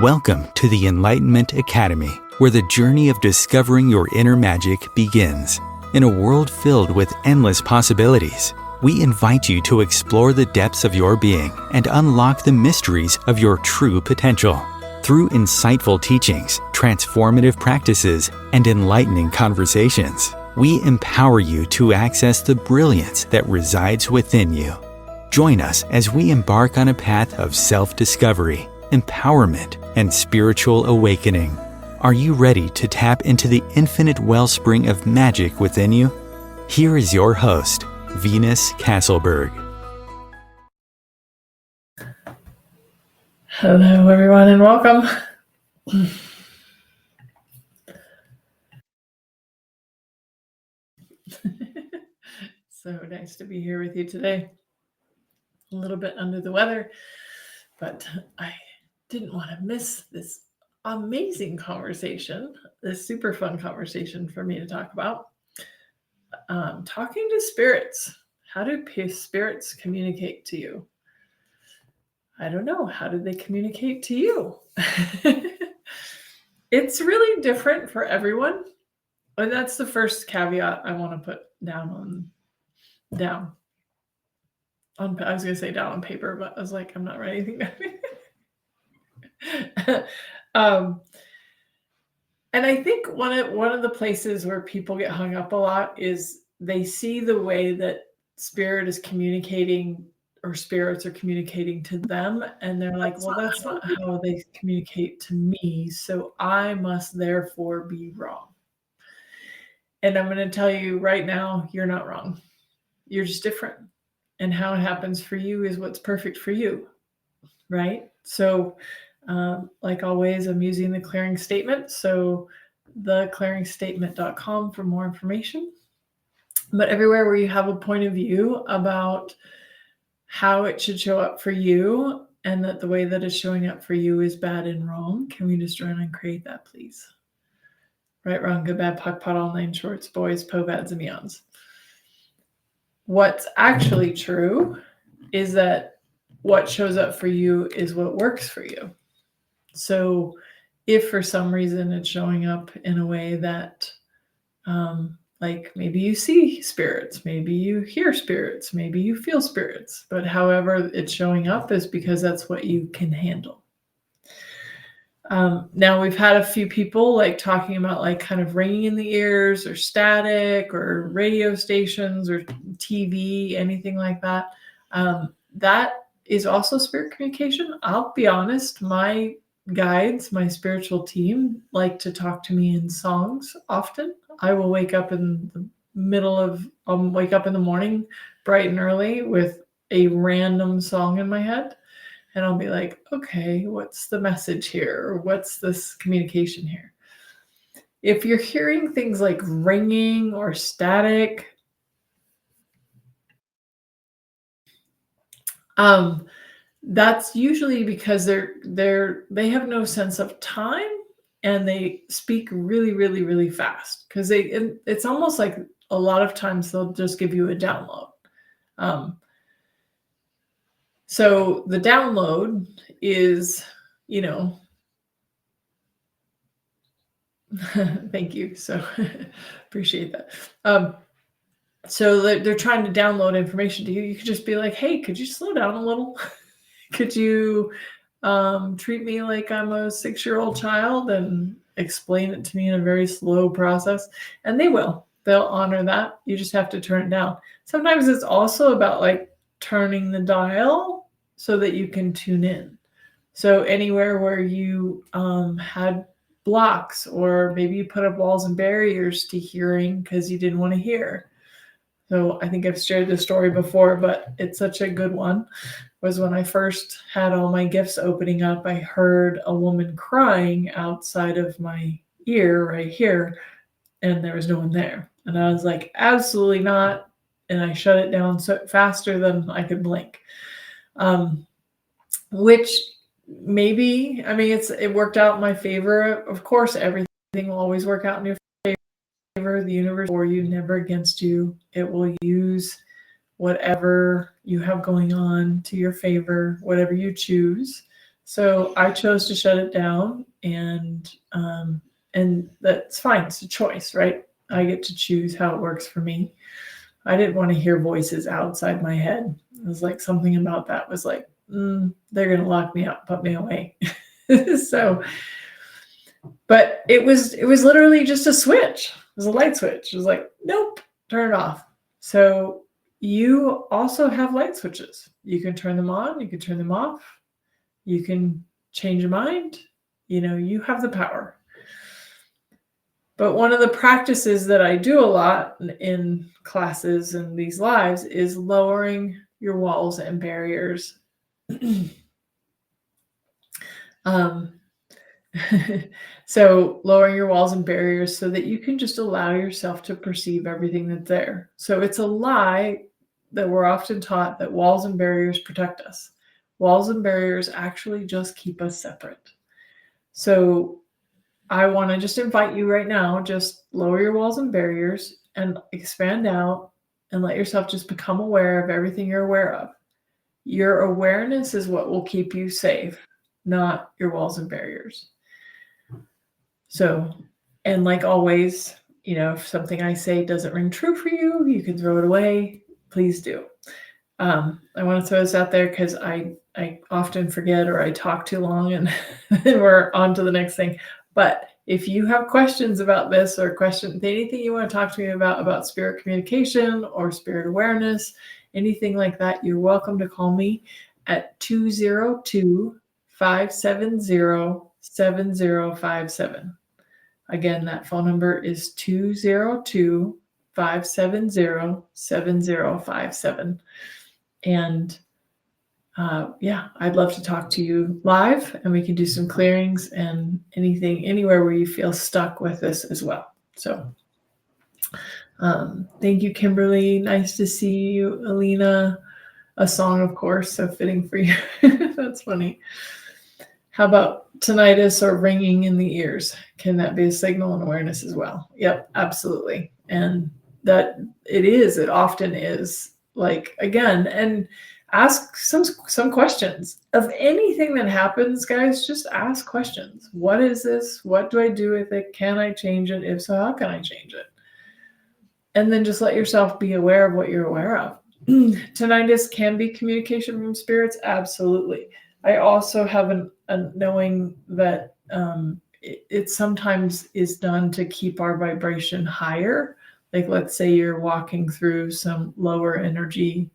Welcome to the Enlightenment Academy, where the journey of discovering your inner magic begins. In a world filled with endless possibilities, we invite you to explore the depths of your being and unlock the mysteries of your true potential. Through insightful teachings, transformative practices, and enlightening conversations, we empower you to access the brilliance that resides within you. Join us as we embark on a path of self-discovery, empowerment, and spiritual awakening. Are you ready to tap into the infinite wellspring of magic within you? Here is your host, Venus Castleberg. Hello, everyone, and welcome. So nice to be here with you today. A little bit under the weather, but I didn't want to miss this amazing conversation, this super fun conversation for me to talk about. Talking to spirits. How do spirits communicate to you? I don't know. How do they communicate to you? It's really different for everyone. And that's the first caveat I want to put down. I was going to say down on paper, but I was like, I'm not writing anything down. And I think one of the places where people get hung up a lot is they see the way that spirit is communicating or spirits are communicating to them. And they're like, well, that's not how they communicate to me. So I must therefore be wrong. And I'm going to tell you right now, you're not wrong. You're just different. And how it happens for you is what's perfect for you, right? So like always, I'm using the clearing statement. So theclearingstatement.com for more information. But everywhere where you have a point of view about how it should show up for you and that the way that it's showing up for you is bad and wrong, can we just join and create that, please? Right, wrong, good, bad, puck, pot, all nine shorts, boys, povads, and eons. What's actually true is that what shows up for you is what works for you. So if for some reason it's showing up in a way that, like maybe you see spirits, maybe you hear spirits, maybe you feel spirits, but however it's showing up is because that's what you can handle. Now we've had a few people like talking about like kind of ringing in the ears or static or radio stations or TV, anything like that. That is also spirit communication. I'll be honest, my guides, my spiritual team like to talk to me in songs often. I will wake up in the wake up in the morning bright and early with a random song in my head. And I'll be like, okay, what's the message here? Or what's this communication here? If you're hearing things like ringing or static, that's usually because they have no sense of time and they speak really, really, really fast. Because it's almost like a lot of times they'll just give you a download. So the download is, thank you. So appreciate that. So they're trying to download information to you. You could just be like, hey, could you slow down a little? Could you treat me like I'm a 6-year-old child and explain it to me in a very slow process? And they will. They'll honor that. You just have to turn it down. Sometimes it's also about like turning the dial so that you can tune in. So anywhere where you had blocks, or maybe you put up walls and barriers to hearing because you didn't want to hear. So I think I've shared this story before, but it's such a good one, was when I first had all my gifts opening up, I heard a woman crying outside of my ear right here, and there was no one there. And I was like, absolutely not. And I shut it down so faster than I could blink. Which maybe, it worked out in my favor. Of course, everything will always work out in your favor. The universe for you, never against you. It will use whatever you have going on to your favor, whatever you choose. So I chose to shut it down, and that's fine. It's a choice, right? I get to choose how it works for me. I didn't want to hear voices outside my head. It was like something about that was like, they're going to lock me up, put me away. So, but it was literally just a switch. It was a light switch. It was like, nope, turn it off. So you also have light switches. You can turn them on, you can turn them off, you can change your mind. You have the power. But one of the practices that I do a lot in classes and these lives is lowering your walls and barriers. So lowering your walls and barriers so that you can just allow yourself to perceive everything that's there. So it's a lie that we're often taught that walls and barriers protect us. Walls and barriers actually just keep us separate. So I want to just invite you right now, just lower your walls and barriers and expand out and let yourself just become aware of everything you're aware of. Your awareness is what will keep you safe, not your walls and barriers. So, and like always, if something I say doesn't ring true for you, you can throw it away. Please do. I want to throw this out there because I often forget or I talk too long and then we're on to the next thing. But if you have questions about this or anything you want to talk to me about spirit communication or spirit awareness, anything like that, you're welcome to call me at 202-570-7057. Again, that phone number is 202-570-7057. And I'd love to talk to you live, and we can do some clearings and anywhere where you feel stuck with this as well. So thank you, Kimberly. Nice to see you, Alina. A song, of course, so fitting for you. That's funny. How about tinnitus or ringing in the ears? Can that be a signal and awareness as well? Yep, absolutely. And that it often is. Like, again, and ask some questions of anything that happens, guys. Just ask questions. What is this? What do I do with it? Can I change it? If so, how can I change it? And then just let yourself be aware of what you're aware of. Tinnitus can be communication from spirits. Absolutely. I also have a knowing that it sometimes is done to keep our vibration higher. Like, let's say you're walking through some lower energy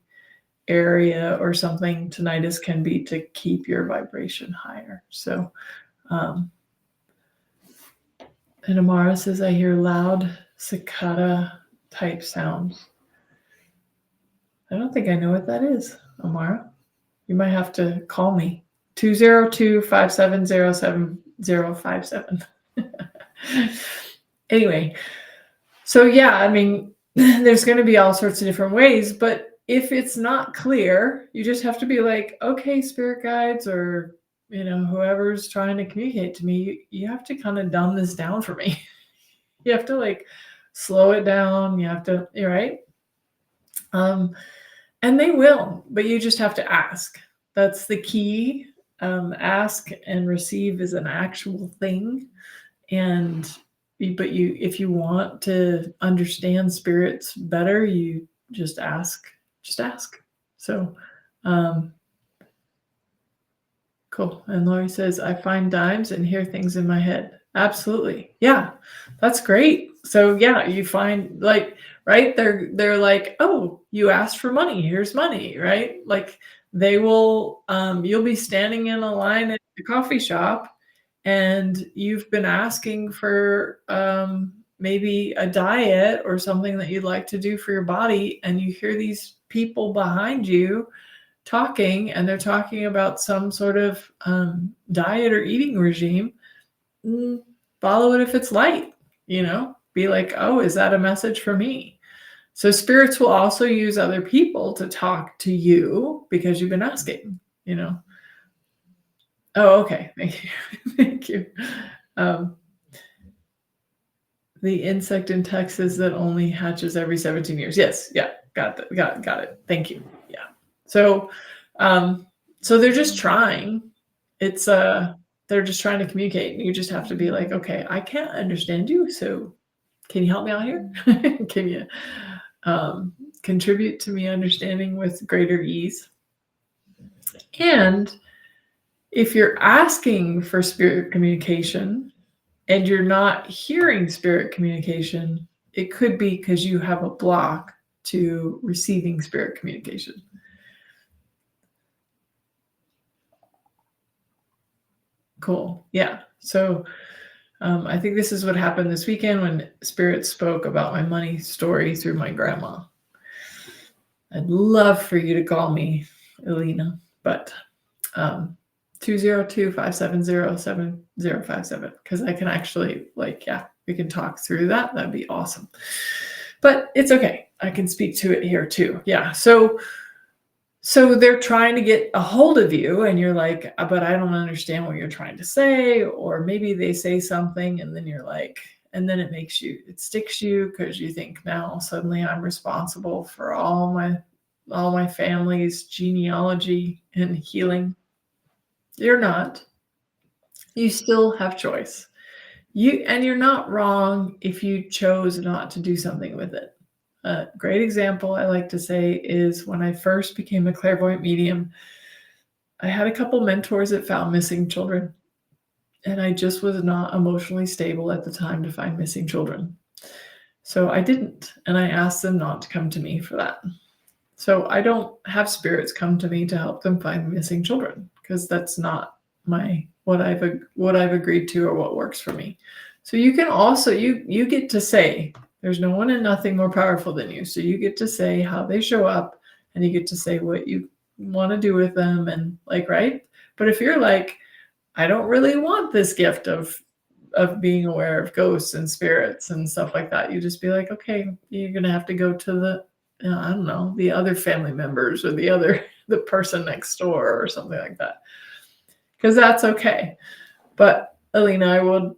area or something, tinnitus can be to keep your vibration higher. So, and Amara says, I hear loud cicada type sounds. I don't think I know what that is, Amara. You might have to call me. 202-570-7057. Anyway, so yeah, I mean, there's going to be all sorts of different ways, but if it's not clear, you just have to be like, okay, spirit guides or, whoever's trying to communicate to me, you have to kind of dumb this down for me. You have to like slow it down. You have to, right? And they will, but you just have to ask. That's the key. Ask and receive is an actual thing. But if you want to understand spirits better, you just ask. Just ask. So, cool. And Lori says, I find dimes and hear things in my head. Absolutely. Yeah, that's great. So yeah, you find like, right, they're like, oh, you asked for money, here's money, right? Like they will, you'll be standing in a line at the coffee shop and you've been asking for maybe a diet or something that you'd like to do for your body, and you hear these people behind you talking, and they're talking about some sort of diet or eating regime. Follow it if it's light, be like, oh, is that a message for me? So spirits will also use other people to talk to you because you've been asking, Oh, okay. Thank you. Thank you. The insect in Texas that only hatches every 17 years. Yes. Yeah. Got it. Thank you. Yeah. So, so they're just trying, It's they're just trying to communicate, and you just have to be like, okay, I can't understand you, so can you help me out here? Can you um, contribute to me understanding with greater ease? And if you're asking for spirit communication and you're not hearing spirit communication, it could be because you have a block to receiving spirit communication. Cool. Yeah. So I think this is what happened this weekend when Spirit spoke about my money story through my grandma. I'd love for you to call me, Elena, but 202-570-7057, because I can actually, like, yeah, we can talk through that. That'd be awesome. But it's okay. I can speak to it here too. Yeah. So they're trying to get a hold of you and you're like, but I don't understand what you're trying to say. Or maybe they say something and then you're like, and then it sticks you because you think now suddenly I'm responsible for all my family's genealogy and healing. You're not. You still have choice. You're not wrong if you chose not to do something with it. A great example I like to say is when I first became a clairvoyant medium, I had a couple mentors that found missing children, and I just was not emotionally stable at the time to find missing children. So I didn't, and I asked them not to come to me for that. So I don't have spirits come to me to help them find missing children because that's not what I've agreed to or what works for me. So you can also you get to say there's no one and nothing more powerful than you. So you get to say how they show up and you get to say what you want to do with them and like, right? But if you're like, I don't really want this gift of being aware of ghosts and spirits and stuff like that, you just be like, okay, you're going to have to go to the, I don't know, the other family members or the person next door or something like that. Because that's okay. But Alina, I would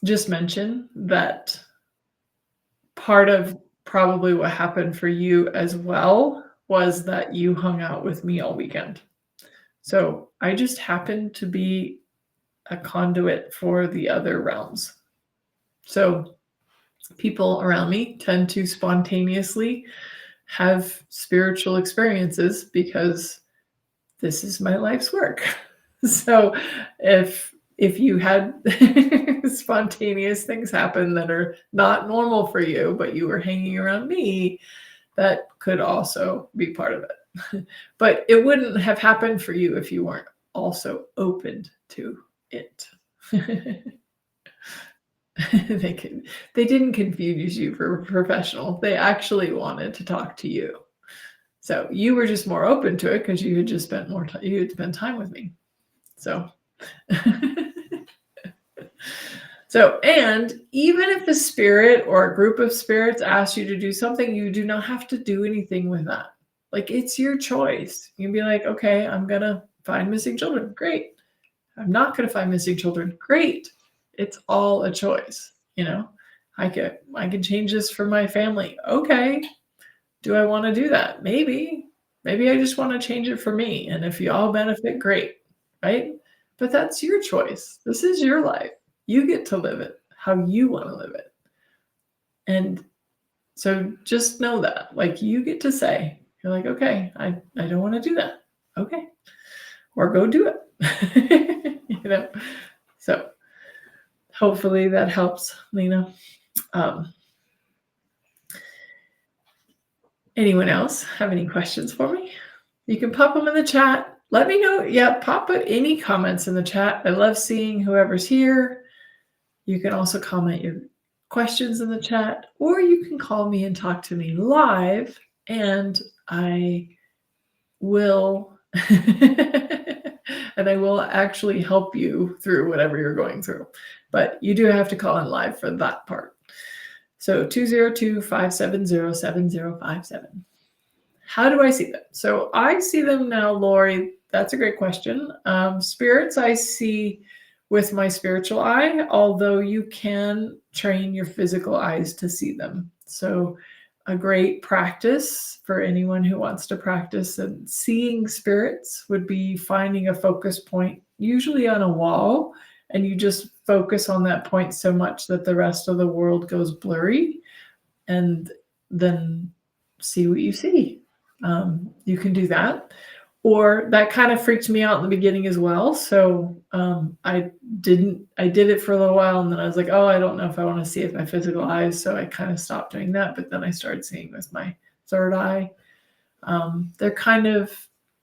just mention that part of probably what happened for you as well was that you hung out with me all weekend. So I just happened to be a conduit for the other realms. So people around me tend to spontaneously have spiritual experiences because this is my life's work. So if you had spontaneous things happen that are not normal for you, but you were hanging around me, that could also be part of it. But it wouldn't have happened for you if you weren't also open to it. They didn't confuse you for a professional. They actually wanted to talk to you. So you were just more open to it because you had just spent more time. You had spent time with me. So, and even if a spirit or a group of spirits asks you to do something, you do not have to do anything with that. Like, it's your choice. You can be like, okay, I'm going to find missing children. Great. I'm not going to find missing children. Great. It's all a choice. I can change this for my family. Okay. Do I want to do that? Maybe I just want to change it for me. And if you all benefit, great. Right? But that's your choice. This is your life. You get to live it how you want to live it. And so just know that, like, you get to say, you're like, okay, I don't want to do that. Okay. Or go do it. So hopefully that helps, Lena. Anyone else have any questions for me? You can pop them in the chat. Let me know. Yeah, pop any comments in the chat. I love seeing whoever's here. You can also comment your questions in the chat, or you can call me and talk to me live, and I will and I will actually help you through whatever you're going through. But you do have to call in live for that part. So 202-570-7057. How do I see them? So I see them now, Lori. That's a great question. Spirits I see with my spiritual eye, although you can train your physical eyes to see them. So a great practice for anyone who wants to practice and seeing spirits would be finding a focus point, usually on a wall, and you just focus on that point so much that the rest of the world goes blurry, and then see what you see. You can do that. Or that kind of freaked me out in the beginning as well. So I did it for a little while, and then I was like, oh, I don't know if I want to see it with my physical eyes. So I kind of stopped doing that. But then I started seeing with my third eye. They're kind of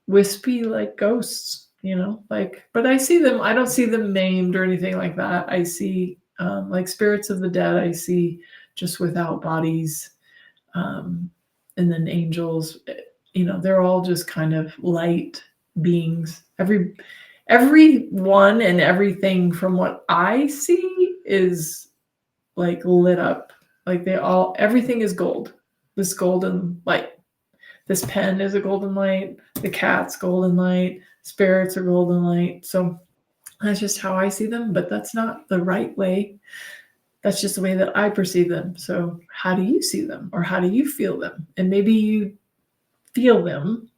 wispy like ghosts, but I see them. I don't see them named or anything like that. I see like spirits of the dead. I see just without bodies. And then angels, they're all just kind of light beings. Everyone and everything from what I see is like lit up. Like everything is gold. This golden light. This pen is a golden light. The cat's golden light. Spirits are golden light. So that's just how I see them, but that's not the right way. That's just the way that I perceive them. So how do you see them, or how do you feel them? And maybe you feel them,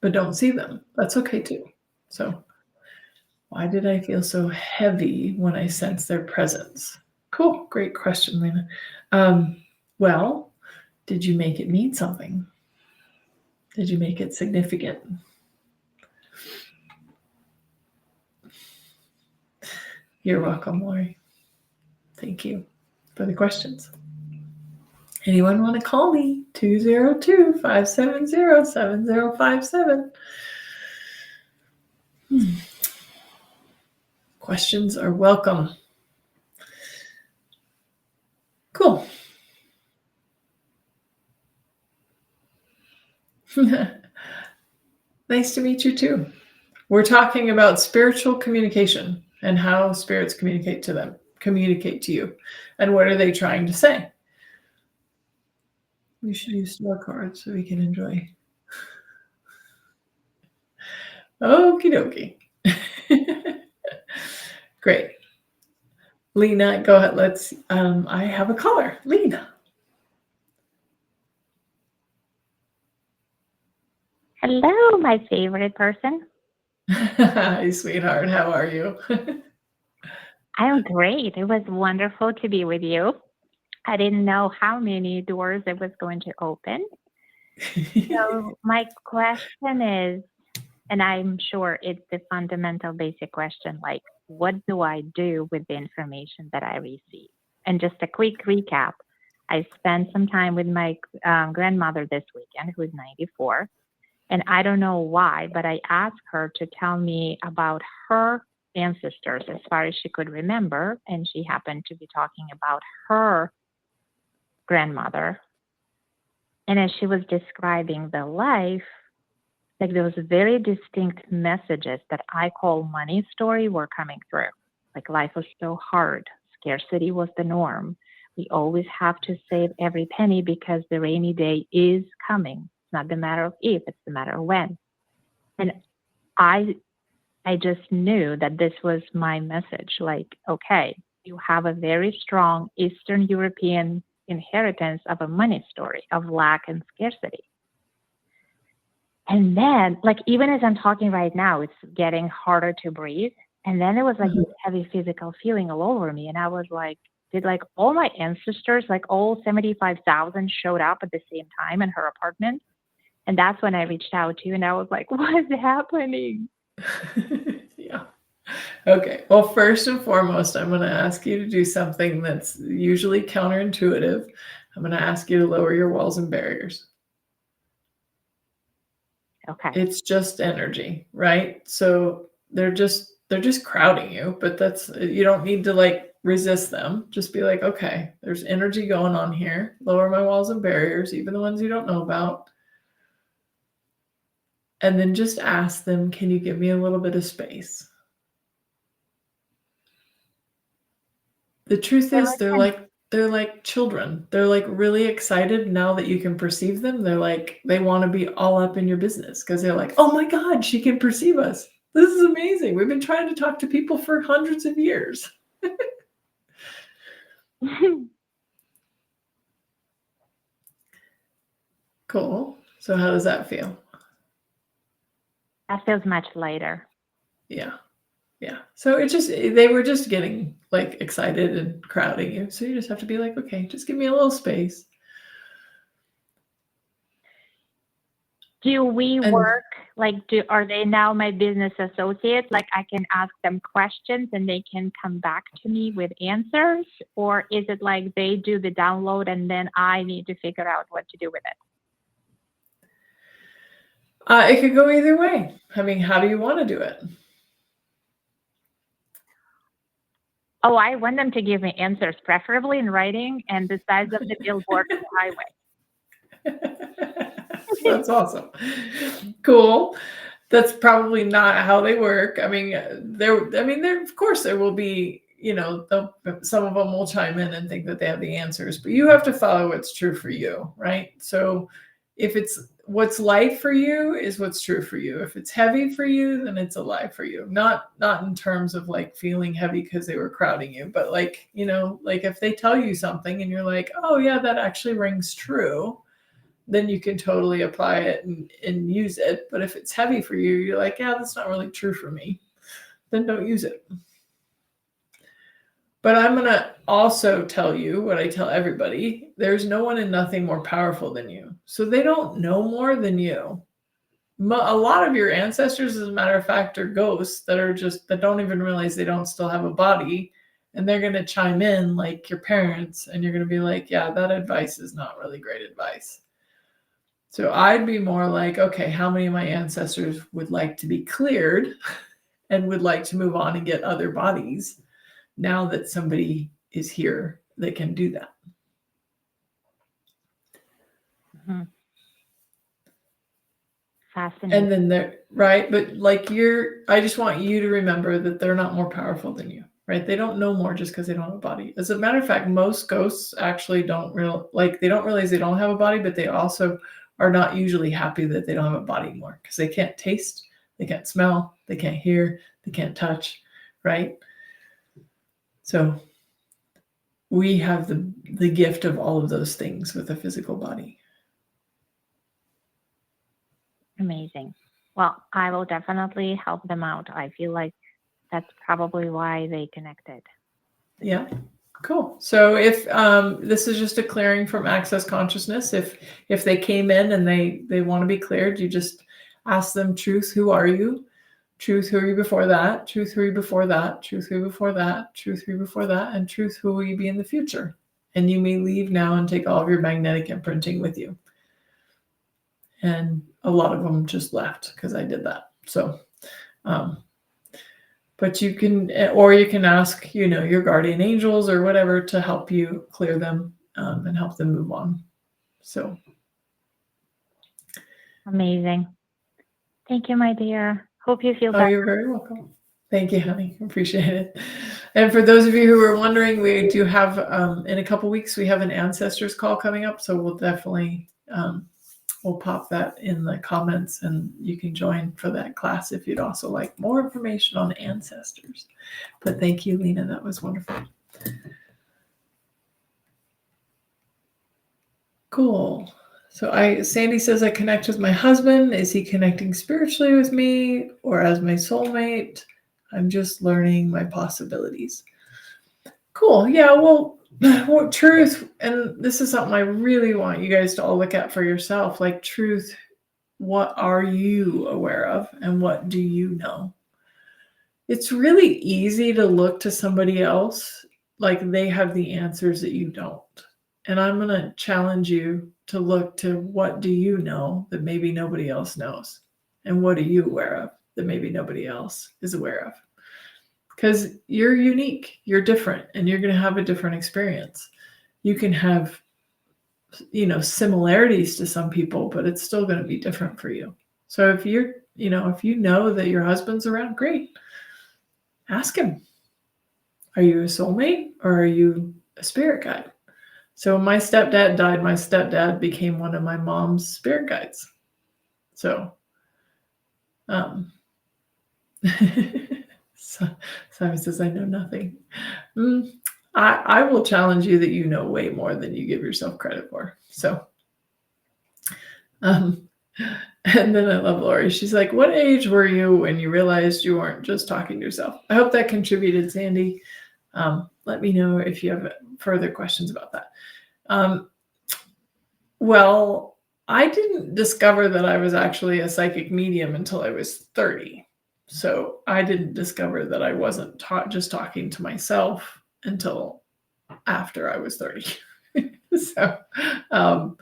but don't see them. That's okay too. So why did I feel so heavy when I sensed their presence? Cool. Great question, Lena. Well, did you make it mean something? Did you make it significant? You're welcome, Lori. Thank you for the questions. Anyone want to call me? 202-570-7057. Questions are welcome. Cool. Nice to meet you too. We're talking about spiritual communication and how spirits communicate to you, and what are they trying to say. We should use star cards so we can enjoy. Okie dokie. Great. Lena, go ahead. I have a caller. Lena. Hello, my favorite person. Hi, sweetheart. How are you? I'm great. It was wonderful to be with you. I didn't know how many doors it was going to open. So my question is, and I'm sure it's the fundamental basic question, like, what do I do with the information that I receive? And just a quick recap. I spent some time with my grandmother this weekend, who is 94. And I don't know why, but I asked her to tell me about her ancestors as far as she could remember. And she happened to be talking about her grandmother. And as she was describing the life, like those very distinct messages that I call money story were coming through. Like life was so hard. Scarcity was the norm. We always have to save every penny because the rainy day is coming. It's not the matter of if, it's the matter of when. And I just knew that this was my message. Like, okay, you have a very strong Eastern European inheritance of a money story of lack and scarcity. And then, like, even as I'm talking right now, it's getting harder to breathe. And then there was like this heavy physical feeling all over me. And I was like, did like all my ancestors, like all 75,000 showed up at the same time in her apartment? And that's when I reached out to you and I was like, what's happening? Yeah. Okay. Well, first and foremost, I'm going to ask you to do something that's usually counterintuitive. I'm going to ask you to lower your walls and barriers. Okay. It's just energy, right? So they're just crowding you, but you don't need to like resist them. Just be like, okay, there's energy going on here. Lower my walls and barriers, even the ones you don't know about. And then just ask them, can you give me a little bit of space? The truth is they're like children. They're like really excited now that you can perceive them. They're like, they want to be all up in your business because they're like, oh my God, she can perceive us. This is amazing. We've been trying to talk to people for hundreds of years. Cool. So how does that feel? That feels much lighter. Yeah. Yeah. So they were just getting like excited and crowding you. So you just have to be like, okay, just give me a little space. Do we And work are they now my business associates? Like I can ask them questions and they can come back to me with answers? Or is it like they do the download and then I need to figure out what to do with it? it could go either way. I mean, how do you want to do it? Oh, I want them to give me answers, preferably in writing and the size of the billboard on the highway. That's awesome. Cool. That's probably not how they work. I mean, there of course there will be, some of them will chime in and think that they have the answers, but you have to follow what's true for you, right? So if it's what's light for you is what's true for you. If it's heavy for you, then it's a lie for you. Not in terms of like feeling heavy because they were crowding you, but like, like if they tell you something and you're like, oh yeah, that actually rings true, then you can totally apply it and use it. But if it's heavy for you, you're like, yeah, that's not really true for me, then don't use it. But I'm going to also tell you what I tell everybody. There's no one and nothing more powerful than you. So they don't know more than you. A lot of your ancestors, as a matter of fact, are ghosts that don't even realize they don't still have a body. And they're going to chime in like your parents. And you're going to be like, yeah, that advice is not really great advice. So I'd be more like, okay, how many of my ancestors would like to be cleared and would like to move on and get other bodies now that somebody is here that can do that? Mm-hmm. Fascinating. And then right, but like I just want you to remember that they're not more powerful than you, right? They don't know more just because they don't have a body. As a matter of fact, most ghosts actually they don't realize they don't have a body, but they also are not usually happy that they don't have a body anymore because they can't taste, they can't smell, they can't hear, they can't touch, right? So we have the gift of all of those things with a physical body. Amazing. Well, I will definitely help them out. I feel like that's probably why they connected. Yeah. Cool. So if this is just a clearing from access consciousness, if they came in and they want to be cleared, you just ask them, truth, who are you? Truth, who are you before that? Truth, who are you before that? Truth, who are you before that? Truth, who are you before that? And truth, who will you be in the future? And you may leave now and take all of your magnetic imprinting with you. And a lot of them just left because I did that. So, but you can ask, your guardian angels or whatever to help you clear them and help them move on. So. Amazing. Thank you, my dear. Hope you feel better. Oh, you're very welcome. Thank you, honey. Appreciate it. And for those of you who are wondering, we do have, in a couple weeks, we have an ancestors call coming up. So we'll definitely, we'll pop that in the comments and you can join for that class if you'd also like more information on ancestors. But thank you, Lena. That was wonderful. Cool. So Sandy says, I connect with my husband. Is he connecting spiritually with me or as my soulmate? I'm just learning my possibilities. Cool. Yeah, well, truth, and this is something I really want you guys to all look at for yourself, like truth. What are you aware of and what do you know? It's really easy to look to somebody else like they have the answers that you don't. And I'm going to challenge you to look to what do you know that maybe nobody else knows? And what are you aware of that maybe nobody else is aware of? Because you're unique, you're different, and you're going to have a different experience. You can have, similarities to some people, but it's still going to be different for you. So if if you know that your husband's around, great. Ask him. Are you a soulmate or are you a spirit guide? So when my stepdad died, my stepdad became one of my mom's spirit guides. So, Simon says, I know nothing. I will challenge you that you know way more than you give yourself credit for. So Um, and then I love Lori. She's like, what age were you when you realized you weren't just talking to yourself? I hope that contributed, Sandy. Let me know if you have further questions about that. Well, I didn't discover that I was actually a psychic medium until I was 30. So I didn't discover that I wasn't just talking to myself until after I was 30. So, and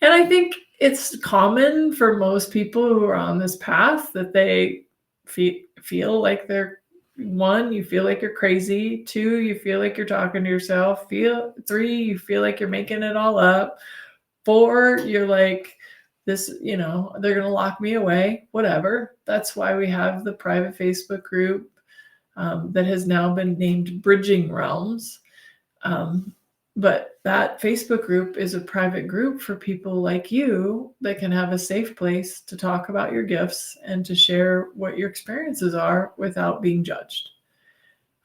I think it's common for most people who are on this path that they feel like they're, one, you feel like you're crazy. Two, you feel like you're talking to yourself. Three, you feel like you're making it all up. Four, you're like, this, they're going to lock me away, whatever. That's why we have the private Facebook group that has now been named Bridging Realms. But that Facebook group is a private group for people like you that can have a safe place to talk about your gifts and to share what your experiences are without being judged.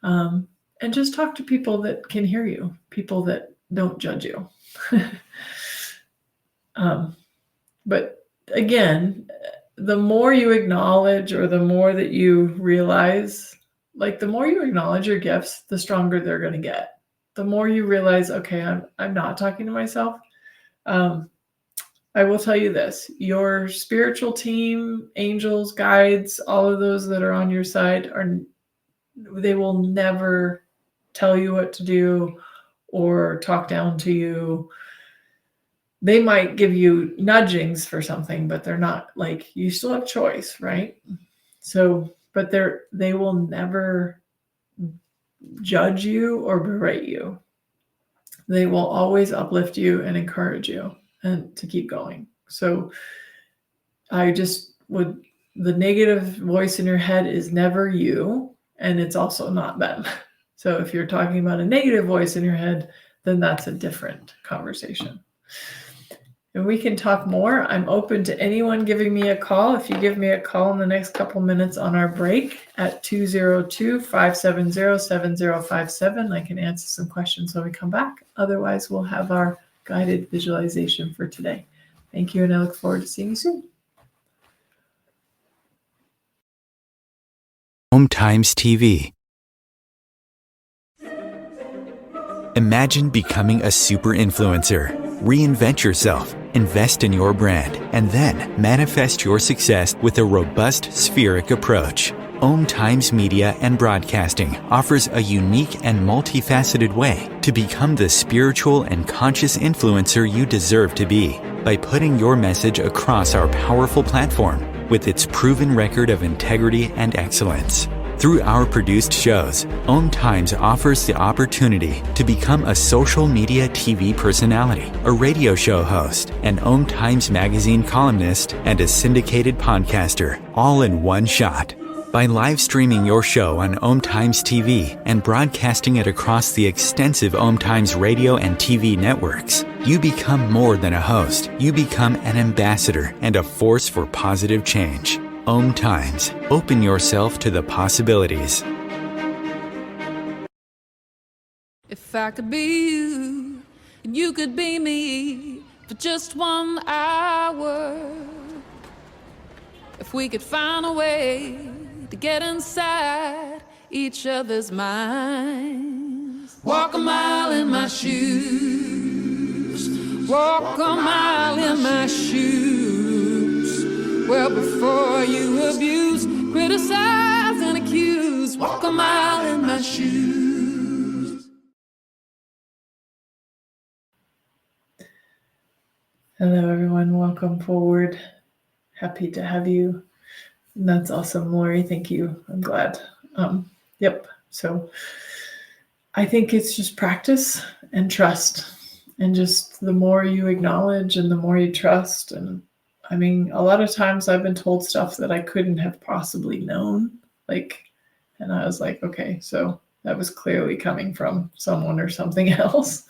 And just talk to people that can hear you, people that don't judge you. But again, the more you acknowledge, or the more that you realize, like the more you acknowledge your gifts, the stronger they're going to get. The more you realize, okay, I'm not talking to myself. I will tell you this, your spiritual team, angels, guides, all of those that are on your side, they will never tell you what to do or talk down to you. They might give you nudgings for something, but they're not, like, you still have choice, right? So, but they will never judge you or berate you. They will always uplift you and encourage you and to keep going. So the negative voice in your head is never you, and it's also not them. So if you're talking about a negative voice in your head, then that's a different conversation. And we can talk more. I'm open to anyone giving me a call. If you give me a call in the next couple minutes on our break at 202-570-7057, I can answer some questions when we come back. Otherwise, we'll have our guided visualization for today. Thank you, and I look forward to seeing you soon. Home Times TV. Imagine becoming a super influencer. Reinvent yourself, invest in your brand, and then manifest your success with a robust spheric approach. Om Times Media and Broadcasting offers a unique and multifaceted way to become the spiritual and conscious influencer you deserve to be by putting your message across our powerful platform with its proven record of integrity and excellence. Through our produced shows, Om Times offers the opportunity to become a social media TV personality, a radio show host, an Om Times magazine columnist, and a syndicated podcaster, all in one shot. By live streaming your show on Om Times TV and broadcasting it across the extensive Om Times radio and TV networks, you become more than a host. You become an ambassador and a force for positive change. Om Times. Open yourself to the possibilities. If I could be you, and you could be me for just 1 hour. If we could find a way to get inside each other's minds. Walk a mile in my shoes. Walk a mile in my shoes. Well, before you abuse, criticize, and accuse, walk a mile in my shoes. Hello, everyone. Welcome forward. Happy to have you. And that's awesome, Lori. Thank you. I'm glad. Yep. So I think it's just practice and trust. And just the more you acknowledge and the more you trust. And I mean, a lot of times I've been told stuff that I couldn't have possibly known. And I was like, okay, so that was clearly coming from someone or something else.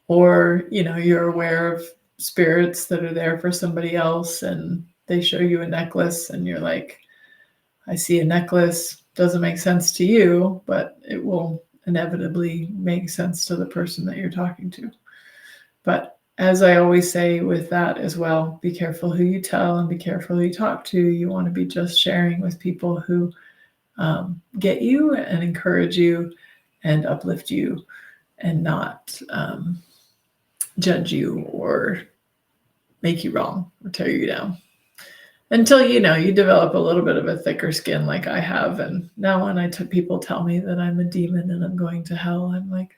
Or, you're aware of spirits that are there for somebody else and they show you a necklace and you're like, I see a necklace, doesn't make sense to you, but it will inevitably make sense to the person that you're talking to. But as I always say with that as well, be careful who you tell and be careful who you talk to. You want to be just sharing with people who get you and encourage you and uplift you and not judge you or make you wrong or tear you down. Until, you develop a little bit of a thicker skin like I have. And now when people tell me that I'm a demon and I'm going to hell, I'm like,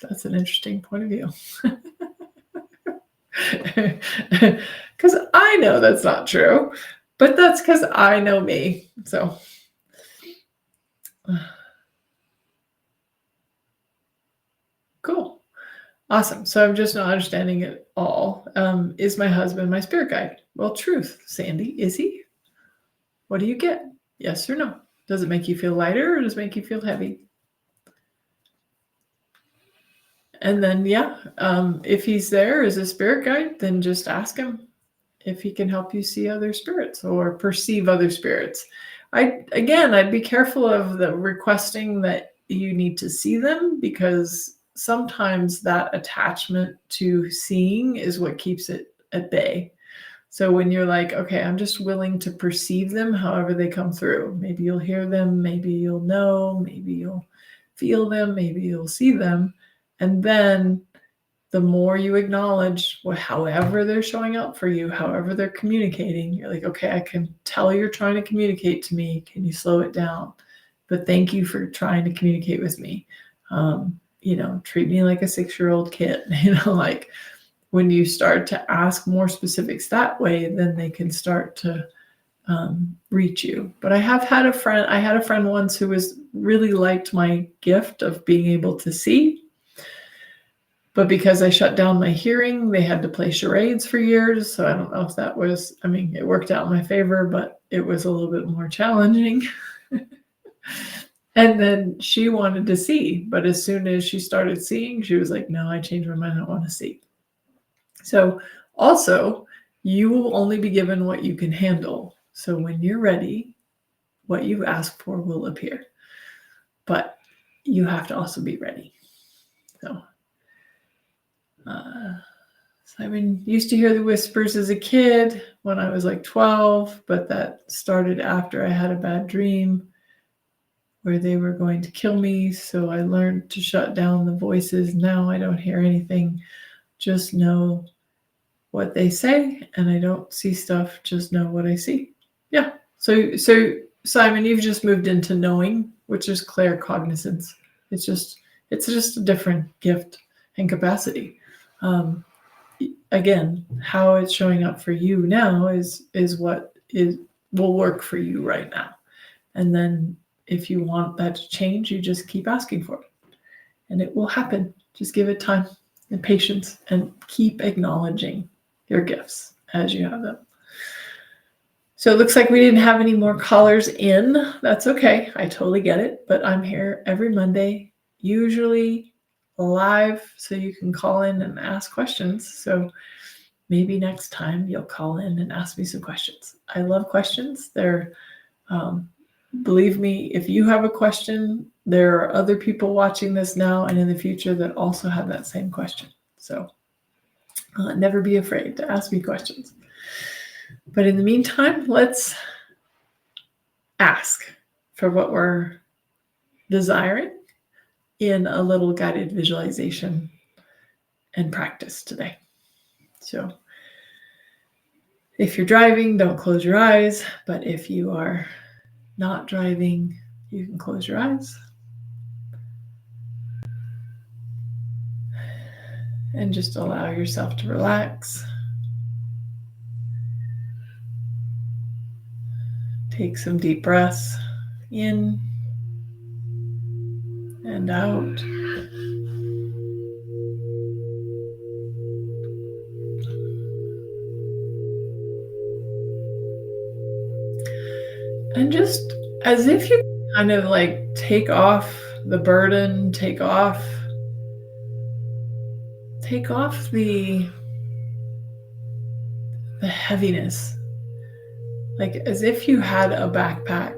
that's an interesting point of view. Because I know that's not true, but that's because I know me. So cool. Awesome. So I'm just not understanding it all. Is my husband my spirit guide? Well, truth, Sandy, is he? What do you get? Yes or no? Does it make you feel lighter or does it make you feel heavy? And then, if he's there as a spirit guide, then just ask him if he can help you see other spirits or perceive other spirits. I'd be careful of the requesting that you need to see them, because sometimes that attachment to seeing is what keeps it at bay. So when you're like, okay, I'm just willing to perceive them however they come through. Maybe you'll hear them, maybe you'll know, maybe you'll feel them, maybe you'll see them. And then the more you acknowledge however they're showing up for you, however they're communicating, you're like, okay, I can tell you're trying to communicate to me. Can you slow it down? But thank you for trying to communicate with me. Treat me like a 6-year-old kid. Like when you start to ask more specifics that way, then they can start to reach you. But I had a friend once who really liked my gift of being able to see. But because I shut down my hearing, they had to play charades for years. So I don't know if that was, it worked out in my favor, but it was a little bit more challenging. And then she wanted to see. But as soon as she started seeing, she was like, no, I changed my mind. I don't want to see. So also, you will only be given what you can handle. So when you're ready, what you ask for will appear. But you have to also be ready. So Simon used to hear the whispers as a kid when I was like 12, but that started after I had a bad dream where they were going to kill me. So I learned to shut down the voices. Now I don't hear anything, just know what they say, and I don't see stuff, just know what I see. Yeah. So Simon, you've just moved into knowing, which is claircognizance. It's just a different gift and capacity. Again, how it's showing up for you now is what will work for you right now. And then if you want that to change, you just keep asking for it. And it will happen. Just give it time and patience and keep acknowledging your gifts as you have them. So it looks like we didn't have any more callers in. That's okay. I totally get it. But I'm here every Monday, usually live, so you can call in and ask questions. So maybe next time you'll call in and ask me some questions. I love questions. They're, believe me, if you have a question, there are other people watching this now and in the future that also have that same question. So never be afraid to ask me questions. But in the meantime, let's ask for what we're desiring in a little guided visualization and practice today. So if you're driving, don't close your eyes. But if you are not driving, you can close your eyes. And just allow yourself to relax. Take some deep breaths in and out. And just as if you kind of like take off the burden, take off the heaviness. Like as if you had a backpack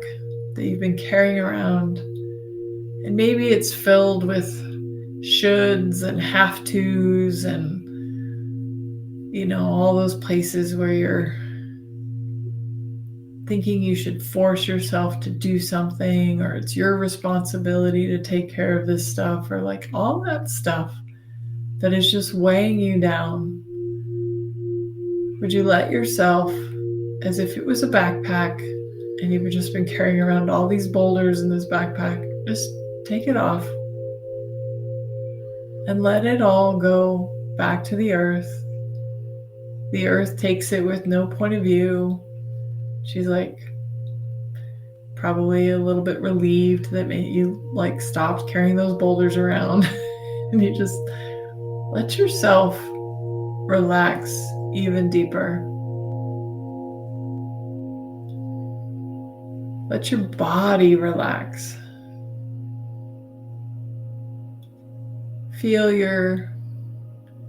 that you've been carrying around, and maybe it's filled with shoulds and have tos and all those places where you're thinking you should force yourself to do something, or it's your responsibility to take care of this stuff, or like all that stuff that is just weighing you down. Would you let yourself, as if it was a backpack and you've just been carrying around all these boulders in this backpack, just take it off and let it all go back to the earth. The earth takes it with no point of view. She's like probably a little bit relieved that you like stopped carrying those boulders around and you just let yourself relax even deeper. Let your body relax. Feel your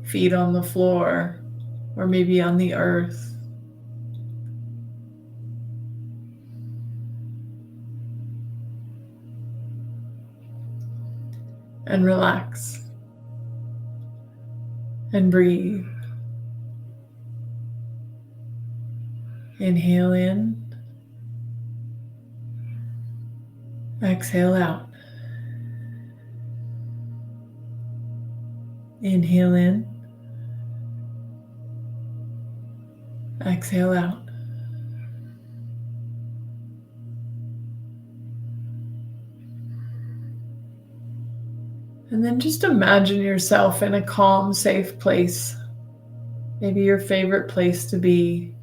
feet on the floor or maybe on the earth. And relax. And breathe. Inhale in. Exhale out. Inhale in. Exhale out. And then just imagine yourself in a calm, safe place. Maybe your favorite place to be.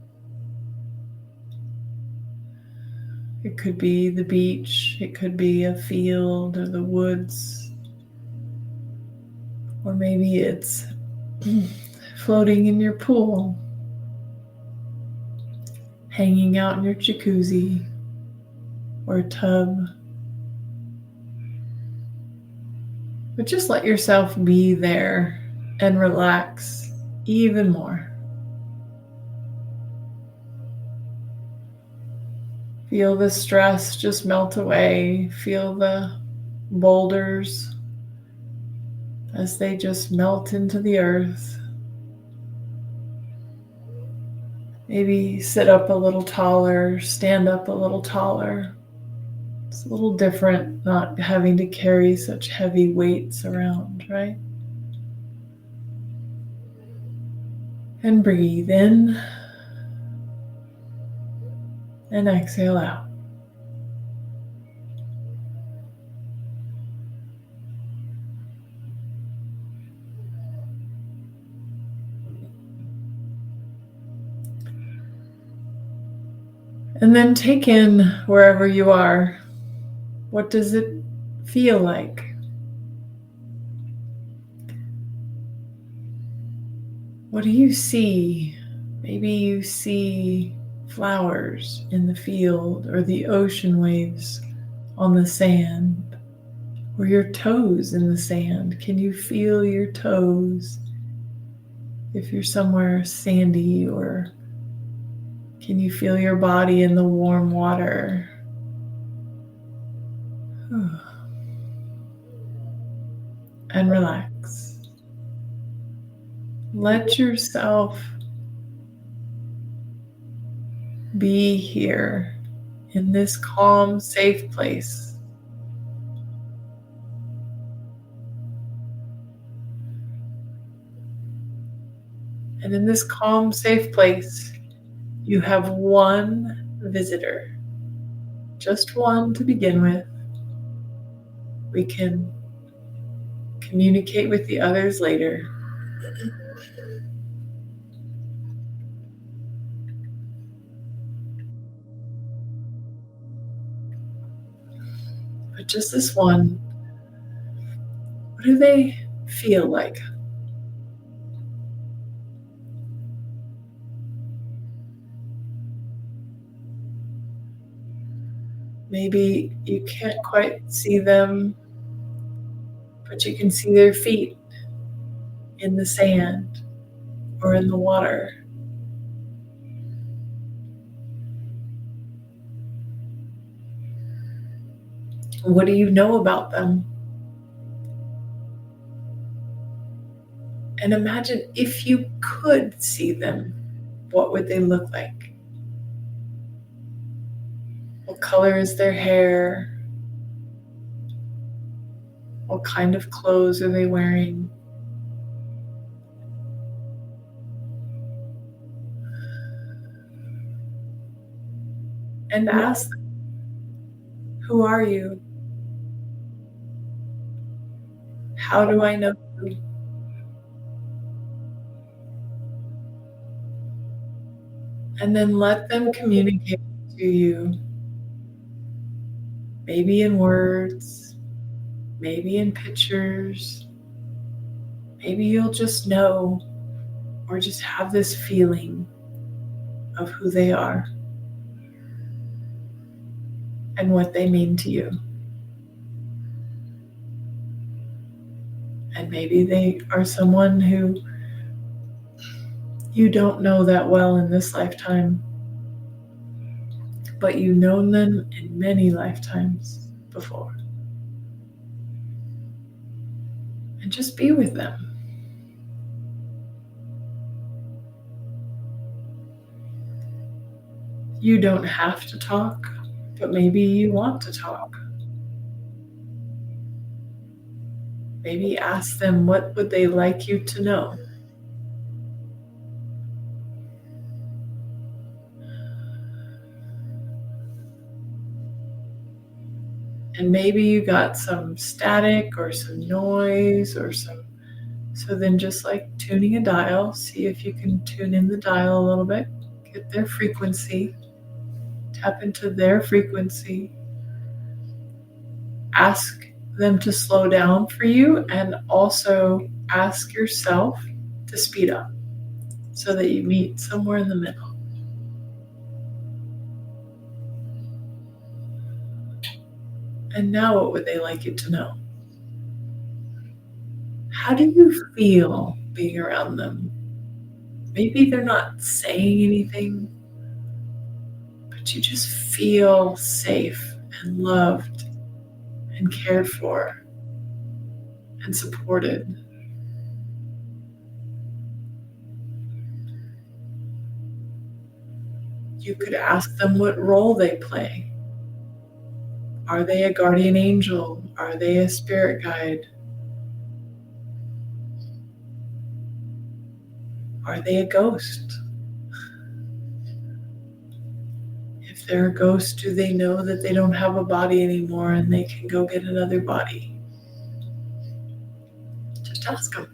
It could be the beach, it could be a field or the woods, or maybe it's floating in your pool, hanging out in your jacuzzi or tub. But just let yourself be there and relax even more. Feel the stress just melt away. Feel the boulders as they just melt into the earth. Maybe sit up a little taller, stand up a little taller. It's a little different not having to carry such heavy weights around, right? And breathe in and exhale out. And then take in wherever you are. What does it feel like? What do you see? Maybe you see flowers in the field, or the ocean waves on the sand, or your toes in the sand. Can you feel your toes if you're somewhere sandy, or can you feel your body in the warm water? And relax. Let yourself be here in this calm, safe place. And in this calm, safe place, you have one visitor, just one to begin with. We can communicate with the others later. But just this one, what do they feel like? Maybe you can't quite see them, but you can see their feet in the sand or in the water. What do you know about them? And imagine if you could see them, what would they look like? What color is their hair? What kind of clothes are they wearing? And ask them, who are you? How do I know you? And then let them communicate to you, maybe in words, maybe in pictures, maybe you'll just know or just have this feeling of who they are and what they mean to you. And maybe they are someone who you don't know that well in this lifetime, but you've known them in many lifetimes before. And just be with them. You don't have to talk, but maybe you want to talk. Maybe ask them, what would they like you to know? And maybe you got some static or some noise or some, so then just like tuning a dial, see if you can tune in the dial a little bit, get their frequency, tap into their frequency, ask them to slow down for you, and also ask yourself to speed up so that you meet somewhere in the middle. And now what would they like you to know? How do you feel being around them? Maybe they're not saying anything, but you just feel safe and loved and cared for and supported. You could ask them what role they play. Are they a guardian angel? Are they a spirit guide? Are they a ghost? If they're a ghost, do they know that they don't have a body anymore and they can go get another body? Just ask them.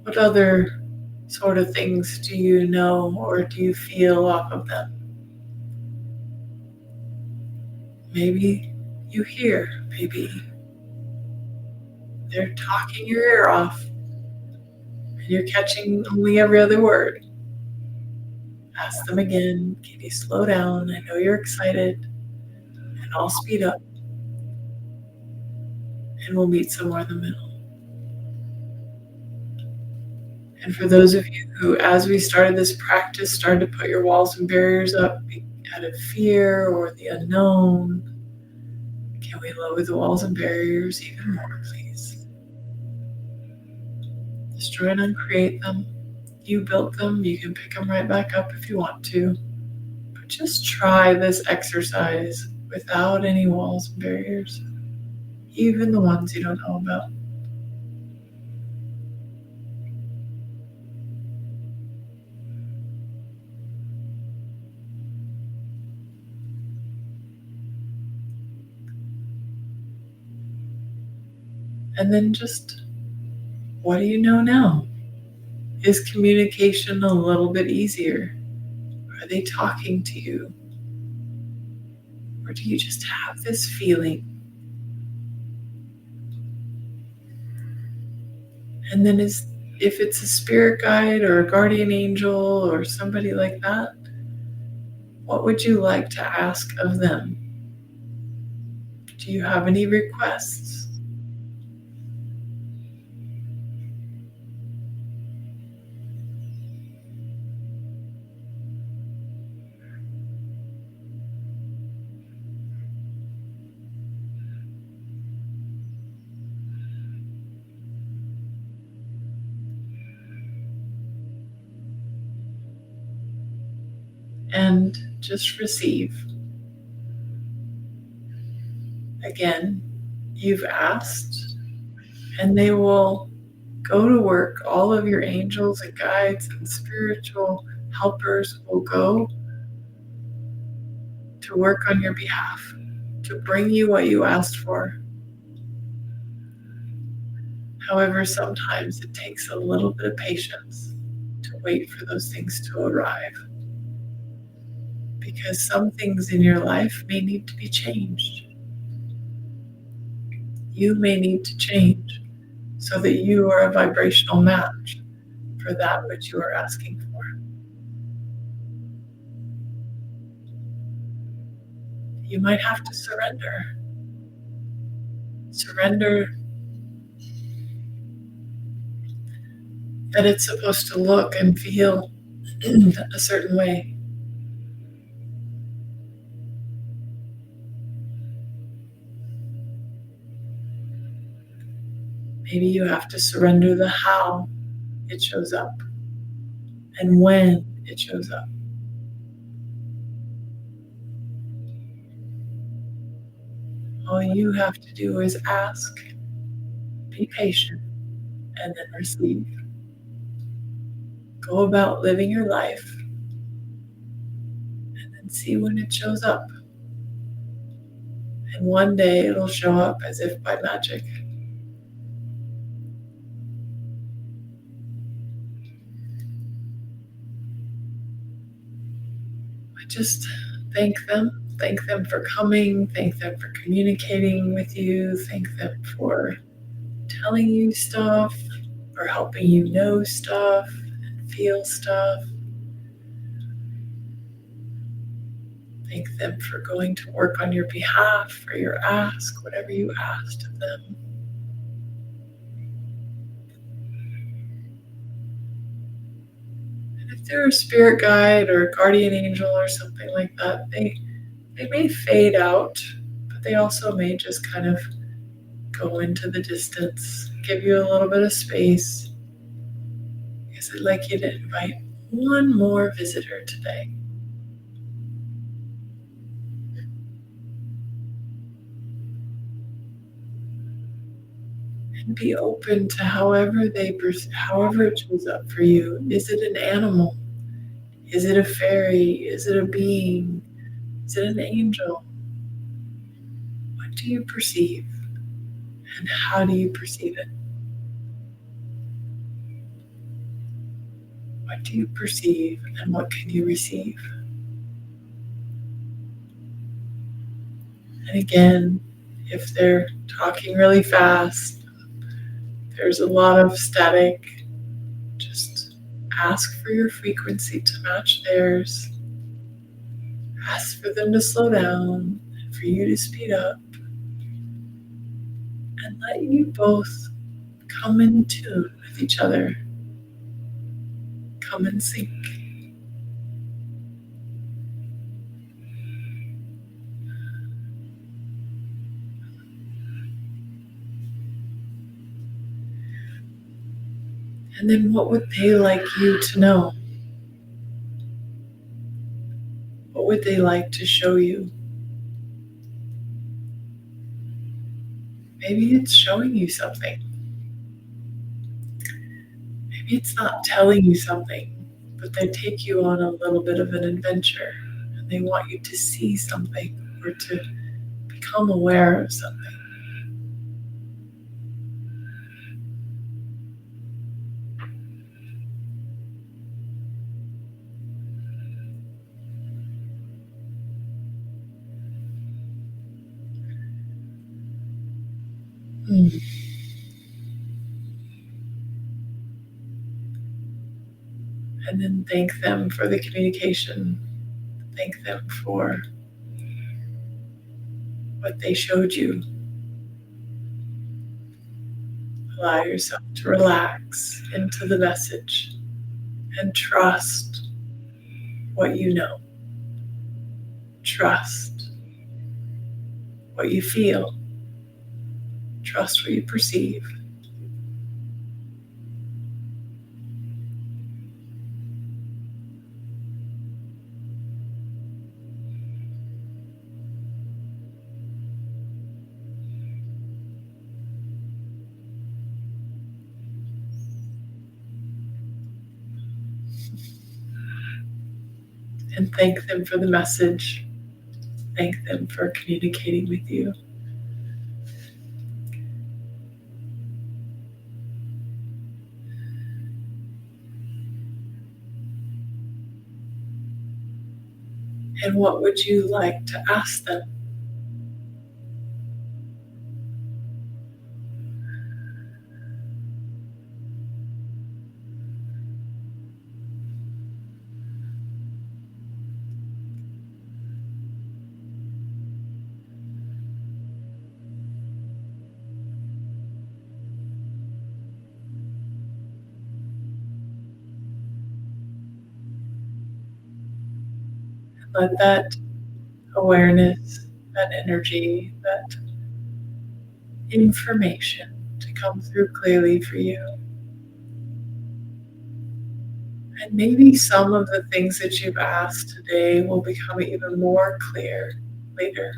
What other sort of things do you know or do you feel off of them? Maybe you hear, maybe they're talking your ear off and you're catching only every other word. Ask them again, can you slow down? I know you're excited, and I'll speed up and we'll meet somewhere in the middle. And for those of you who, as we started this practice, started to put your walls and barriers up out of fear or the unknown, can we lower the walls and barriers even more, please? Destroy and uncreate them. You built them. You can pick them right back up if you want to. But just try this exercise without any walls and barriers, even the ones you don't know about. And then just, what do you know now? Is communication a little bit easier? Are they talking to you? Or do you just have this feeling? And then if it's a spirit guide or a guardian angel or somebody like that, what would you like to ask of them? Do you have any requests? and just receive. Again, you've asked, and they will go to work. All of your angels and guides and spiritual helpers will go to work on your behalf, to bring you what you asked for. However, sometimes it takes a little bit of patience to wait for those things to arrive, because some things in your life may need to be changed. You may need to change so that you are a vibrational match for that which you are asking for. You might have to surrender. Surrender that it's supposed to look and feel a certain way. Maybe you have to surrender the how it shows up and when it shows up. All you have to do is ask, be patient, and then receive. Go about living your life and then see when it shows up. And one day it'll show up as if by magic. I just thank them for coming, thank them for communicating with you, thank them for telling you stuff, or helping you know stuff and feel stuff. Thank them for going to work on your behalf, for your ask, whatever you asked of them. And if they're a spirit guide or a guardian angel or something like that, they may fade out, but they also may just kind of go into the distance, give you a little bit of space, because I'd like you to invite one more visitor today. And be open to however it shows up for you. Is it an animal? Is it a fairy? Is it a being? Is it an angel? What do you perceive? And how do you perceive it? What do you perceive and what can you receive? And again, if they're talking really fast, there's a lot of static, just ask for your frequency to match theirs. Ask for them to slow down and for you to speed up. And let you both come in tune with each other. Come in sync. And then what would they like you to know? What would they like to show you? Maybe it's showing you something. Maybe it's not telling you something, but they take you on a little bit of an adventure and they want you to see something or to become aware of something. And then thank them for the communication. Thank them for what they showed you. Allow yourself to relax into the message and trust what you know. Trust what you feel. Trust what you perceive. and thank them for the message. Thank them for communicating with you. And what would you like to ask them? Let that awareness, that energy, that information to come through clearly for you. And maybe some of the things that you've asked today will become even more clear later.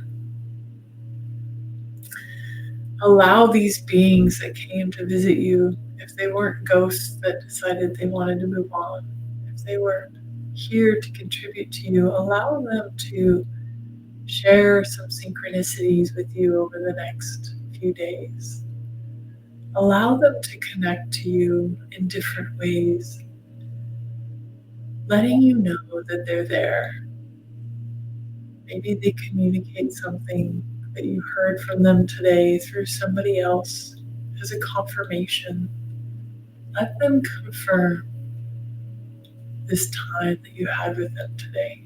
Allow these beings that came to visit you, if they weren't ghosts that decided they wanted to move on, if they were here to contribute to you, allow them to share some synchronicities with you over the next few days. Allow them to connect to you in different ways, letting you know that they're there. Maybe they communicate something that you heard from them today through somebody else as a confirmation. Let them confirm this time that you had with them today.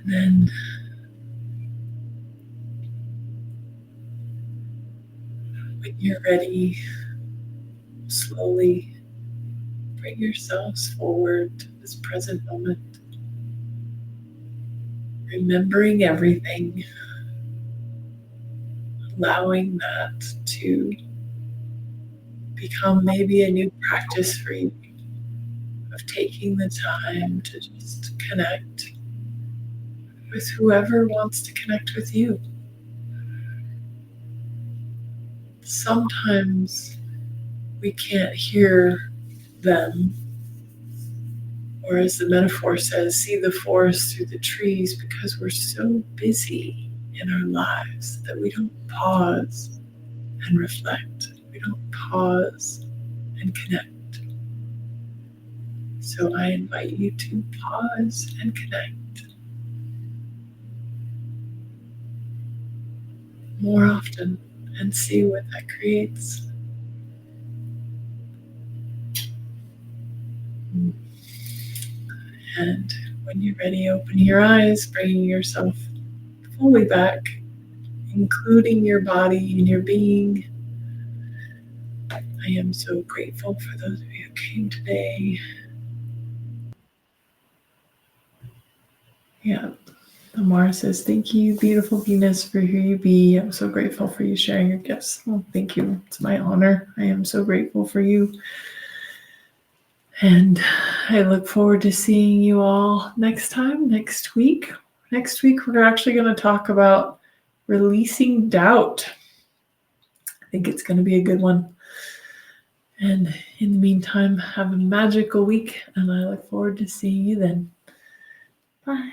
And then when you're ready, slowly bring yourselves forward to this present moment, remembering everything, allowing that to become maybe a new practice for you of taking the time to just connect with whoever wants to connect with you. Sometimes we can't hear them, or as the metaphor says, see the forest through the trees, because we're so busy in our lives that we don't pause and reflect. We don't pause and connect. So I invite you to pause and connect more often and see what that creates. And when you're ready, open your eyes, bringing yourself fully back, including your body and your being. I am so grateful for those of you who came today. Yeah. Amara says, thank you, beautiful Venus, for who you be. I'm so grateful for you sharing your gifts. Well, thank you. It's my honor. I am so grateful for you. And I look forward to seeing you all next week. Next week, we're actually going to talk about releasing doubt. I think it's going to be a good one. And in the meantime, have a magical week, and I look forward to seeing you then. Bye.